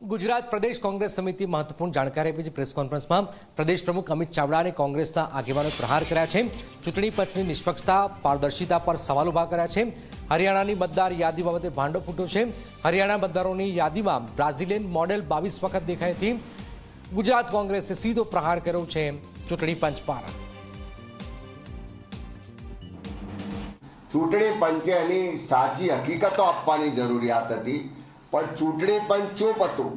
गुजरात प्रदेश कांग्रेस समिति महत्वपूर्ण जानकारी आपी प्रेस कॉन्फ्रेंस में प्रदेश प्रमुख अमित चावड़ा ने कांग्रेसना आगेवानोए प्रहार कर्या छे। चूंटणी पंचनी निष्पक्षता पारदर्शिता पर सवाल उभा कर्या छे। हरियाणानी मतदार यादी बाबते भांडो फूट्यो छे। हरियाणा मतदारोनी यादीमां ब्राजीलियन मॉडल 22 वखत देखाई हती। गुजरात कांग्रेसे सीधो प्रहार कर्यो छे चूंटणी पंच पर। चूंटणी पंचे एनी साची हकीकतो आपवानी जरूरियात हती, पण चूंटणी पंच चूप हतुं।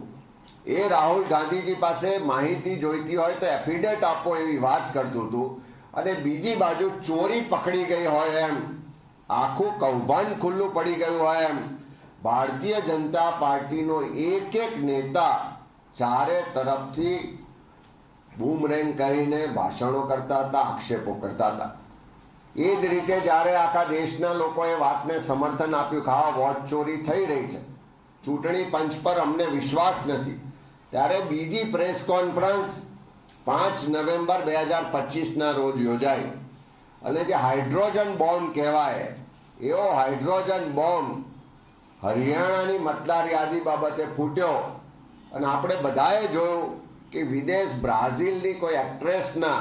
ए राहुल गांधीजी पासे माहिती जोईती होय तो एफिडेविट आपो एवी वात करतुं हतुं अने बीजी बाजु चोरी पकड़ी गई होय एम आखुं कौभांड खुल्लुं पड़ी गयुं होय एम भारतीय जनता पार्टीनो एक एक नेता चारे तरफथी बूमरेंग करीने भाषणों करता हता, आक्षेपो करता हता। ए ज रीते ज्यारे आखा देशना लोकोए वातने समर्थन आप्युं के आ वोट चोरी थई रही छे, चूंटणी पंच पर अमने विश्वास नहीं, त्यारे बीजी प्रेस कॉन्फ्रेंस 5 नवेम्बर 2025 ना रोज योजाई अने जे हाइड्रोजन बॉम्ब कहेवाय एवो हाइड्रोजन बॉम्ब हरियाणानी मतदार यादी बाबते फूट्यो अने आपणे बधाए जोयुं कि विदेश ब्राजीलनी कोई एक्ट्रेसना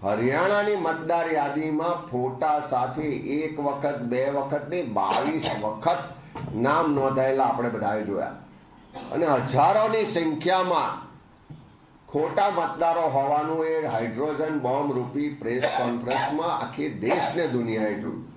हरियाणानी मतदार यादीमां फोटा साथे एक वखत बे वखत नहीं 22 वखत नाम नोंधायेला आपणे बधाए जोया अने हजारोनी संख्यामां खोटा मतदारो होवानुं ए हाइड्रोजन बॉम्ब रूपी प्रेस कॉन्फ्रेंस में आखी देश ने दुनियाए जोयुं।